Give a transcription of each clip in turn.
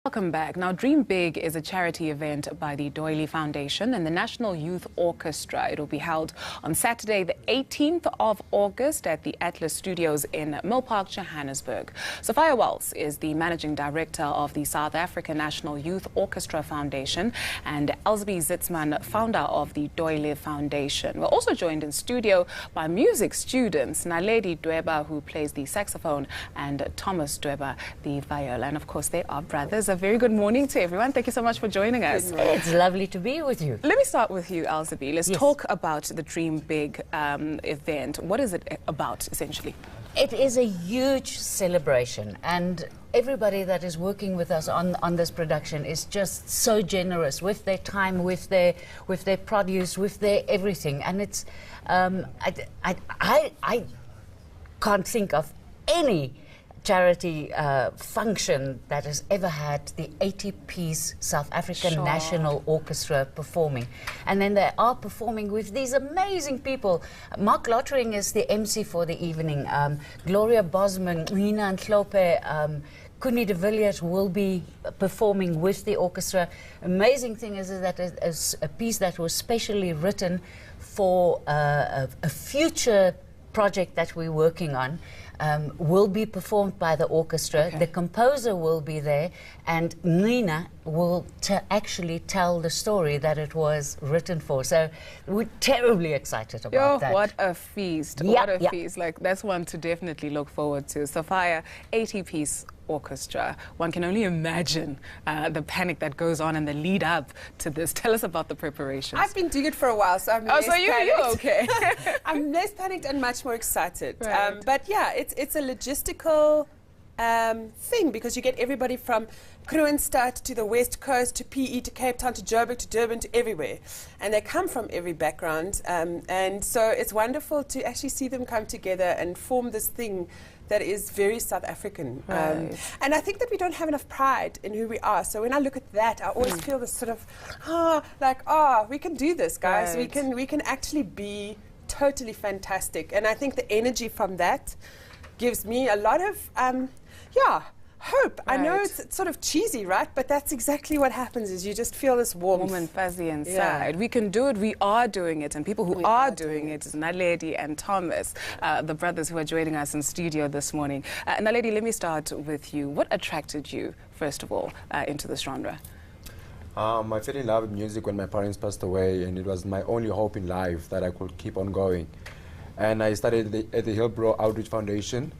Welcome back. Now, Dream Big is a charity event by the Doilie Foundation and the National Youth Orchestra. It will be held on Saturday, the 18th of August at the Atlas Studios in Milpark, Johannesburg. Sophia Wells is the Managing Director of the South African National Youth Orchestra Foundation and Elzabe Zietsman, founder of the Doilie Foundation. We're also joined in studio by music students, Naledi Dweba, who plays the saxophone, and Thomas Dweba, the viola. And of course, they are brothers. A very good morning to everyone. Thank you so much for joining us. It's lovely to be with you. Let me start with you, Elzabe. Let's talk about the Dream Big event. What is it about, essentially? It is a huge celebration, and everybody that is working with us on this production is just so generous with their time, with their produce, with their everything. And it's I can't think of any charity function that has ever had the 80-piece South African National Orchestra performing. And then they are performing with these amazing people. Marc Lottering is the MC for the evening. Gloria, Bosman, Gcina Mhlophe, Coenie de Villiers will be performing with the orchestra. Amazing thing is that it's a piece that was specially written for a future project that we're working on. Will be performed by the orchestra. Okay. The composer will be there, and Gcina will actually tell the story that it was written for. So we're terribly excited about that. What a feast. What a feast. Like, that's one to definitely look forward to. Sophia, 80-piece orchestra. One can only imagine the panic that goes on and the lead up to this. Tell us about the preparations. I've been doing it for a while, so I'm less so you're okay. I'm less panicked and much more excited. Right. But yeah, it's a logistical thing, because you get everybody from Kroonstad to the West Coast to PE to Cape Town to Joburg to Durban to everywhere, and they come from every background, and so it's wonderful to actually see them come together and form this thing that is very South African. Right. And I think that we don't have enough pride in who we are. So when I look at that, I always feel this sort of, we can do this, guys. Right. We can actually be totally fantastic. And I think the energy from that gives me a lot of, hope. Right. I know it's sort of cheesy, right? But that's exactly what happens, is you just feel this warmth. Warm and fuzzy inside. We can do it. We are doing it. And people who are doing it is Naledi and Thomas, the brothers who are joining us in studio this morning. Naledi, let me start with you. What attracted you, first of all, into this genre? I fell in love with music when my parents passed away, and it was my only hope in life that I could keep on going. And I started at the Hillbrow Outreach Foundation,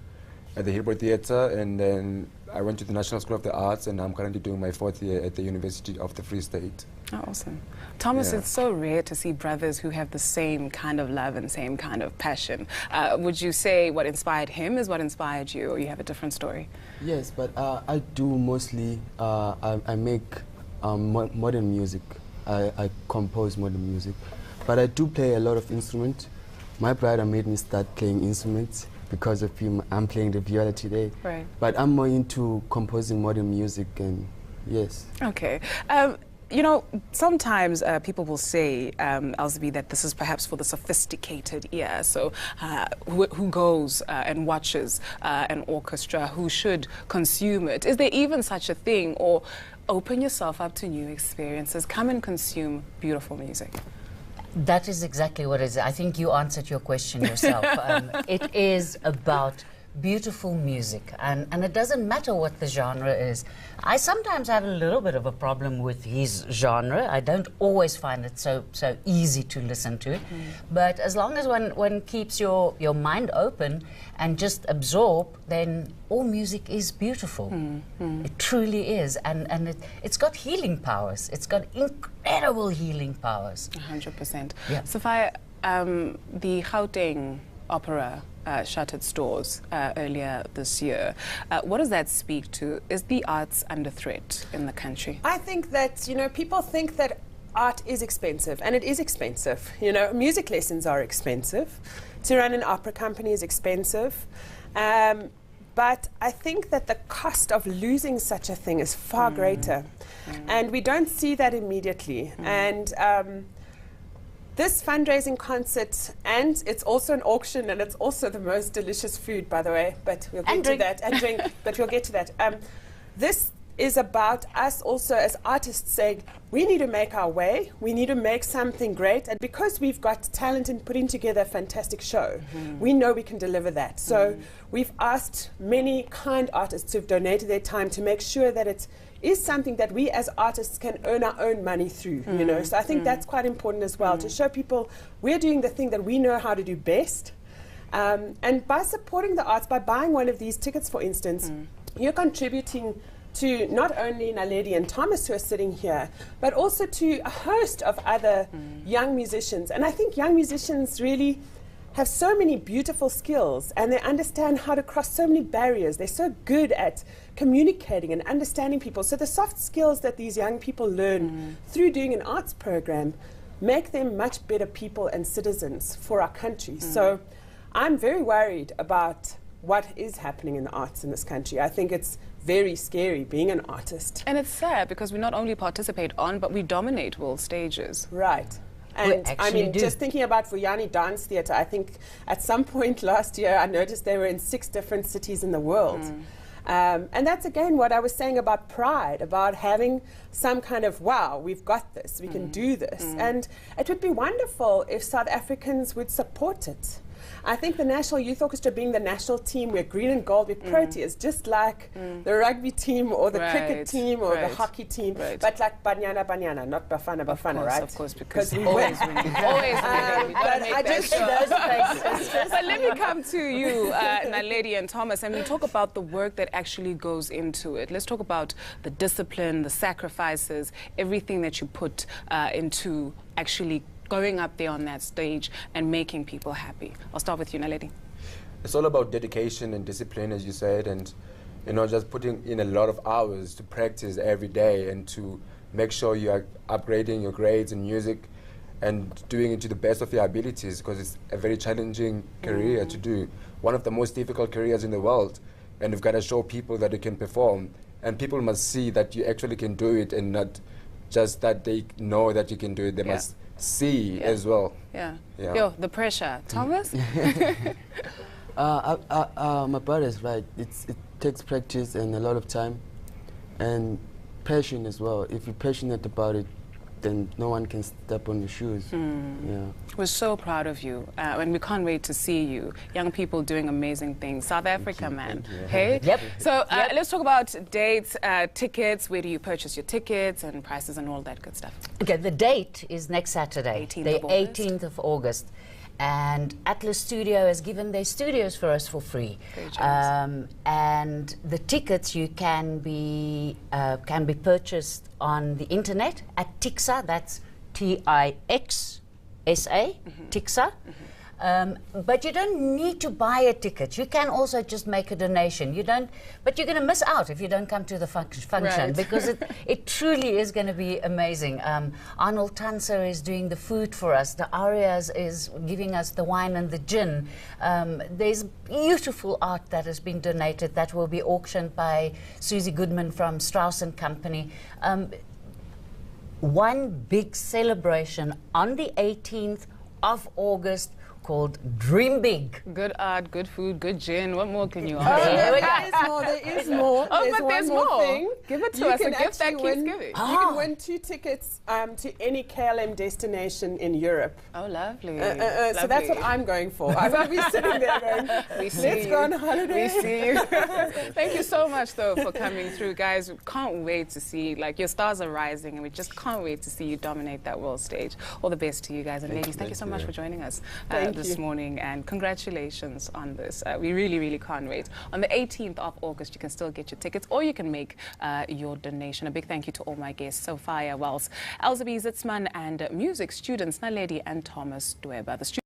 at the Hillbrow Theatre, and then I went to the National School of the Arts, and I'm currently doing my 4th year at the University of the Free State. Oh, awesome. Thomas, it's so rare to see brothers who have the same kind of love and same kind of passion. Would you say what inspired him is what inspired you, or you have a different story? Yes, but I do mostly, I make modern music. I compose modern music. But I do play a lot of instruments. My brother made me start playing instruments. Because of him, I'm playing the viola today. Right. But I'm more into composing modern music, and yes. Okay. You know, sometimes people will say, Elzabe, that this is perhaps for the sophisticated ear. So who goes and watches an orchestra, who should consume it? Is there even such a thing? Or open yourself up to new experiences, come and consume beautiful music? That is exactly what it is. I think you answered your question yourself. It is about beautiful music, and it doesn't matter what the genre is. I sometimes have a little bit of a problem with his genre. I don't always find it so easy to listen to. But as long as one keeps your mind open and just absorb, then all music is beautiful. It truly is, and it's got healing powers. It's got incredible healing powers. 100%. Yeah. Sophia, the Gauteng Opera shuttered stores earlier this year. What does that speak to? Is the arts under threat in the country? I think that, people think that art is expensive, and it is expensive. Music lessons are expensive. To run an opera company is expensive. But I think that the cost of losing such a thing is far greater. And we don't see that immediately. And this fundraising concert, and it's also an auction, and it's also the most delicious food, by the way, but we'll get to that, and drink, but we'll get to that. This is about us also as artists saying, we need to make our way, we need to make something great, and because we've got talent in putting together a fantastic show, we know we can deliver that. So we've asked many kind artists who've donated their time to make sure that it is something that we as artists can earn our own money through, you know. So I think that's quite important as well, to show people we're doing the thing that we know how to do best. And by supporting the arts, by buying one of these tickets, for instance, you're contributing to not only Naledi and Thomas who are sitting here, but also to a host of other young musicians. And I think young musicians really have so many beautiful skills, and they understand how to cross so many barriers. They're so good at communicating and understanding people. So the soft skills that these young people learn through doing an arts program make them much better people and citizens for our country. So I'm very worried about what is happening in the arts in this country. I think it's very scary being an artist. And it's sad because we not only participate on, but we dominate world stages. Right. And I mean, just thinking about Vuyani Dance Theatre, I think at some point last year I noticed they were in 6 different cities in the world. And that's again what I was saying about pride, about having some kind of, wow, we've got this, we can do this. And it would be wonderful if South Africans would support it. I think the National Youth Orchestra being the national team, we're green and gold, we're Proteas, just like the rugby team or the cricket team or the hockey team, but like Banyana, not Bafana, right? Of course, because we always winning. Always winning. But I just But let me come to you, Naledi and Thomas, and we talk about the work that actually goes into it. Let's talk about the discipline, the sacrifices, everything that you put into actually going up there on that stage and making people happy. I'll start with you, Naledi. It's all about dedication and discipline, as you said, and you know, just putting in a lot of hours to practice every day and to make sure you are upgrading your grades in music and doing it to the best of your abilities, because it's a very challenging career to do. One of the most difficult careers in the world, and you've got to show people that you can perform, and people must see that you actually can do it, and not just that they know that you can do it. They must see as well. Yo, the pressure. Thomas? My brother is right. It takes practice and a lot of time and passion as well. If you're passionate about it, then no one can step on your shoes. We're so proud of you, and we can't wait to see you. Young people doing amazing things. South Africa, man. Hey? So let's talk about dates, tickets. Where do you purchase your tickets and prices and all that good stuff? Okay, the date is next Saturday, 18th of August. And Atlas Studio has given their studios for us for free. And the tickets you can be purchased on the internet at Tixsa, that's Tixsa, Tixsa. But you don't need to buy a ticket. You can also just make a donation. But you're going to miss out if you don't come to the function because it truly is going to be amazing. Arnold Tanzer is doing the food for us. D'aria is giving us the wine and the gin. There's beautiful art that has been donated that will be auctioned by Susie Goodman from Strauss Company. One big celebration on the 18th of August called Dream Big. Good art, good food, good gin. What more can you ask? There is more. There's more. Thing. Give it to us, a gift that keeps giving. You can win 2 tickets to any KLM destination in Europe. Oh, lovely. So that's what I'm going for. I will be sitting there going, let's go on holiday. We see you. Thank you so much, though, for coming through, guys. We can't wait to see, like, your stars are rising, and we just can't wait to see you dominate that world stage. All the best to you guys. And ladies, thank you so much for joining us this morning, and congratulations on this. We really, really can't wait. On the 18th of August, you can still get your tickets, or you can make your donation. A big thank you to all my guests, Sophia Wells, Elzabe Zietsman, and music students Naledi and Thomas Dweba.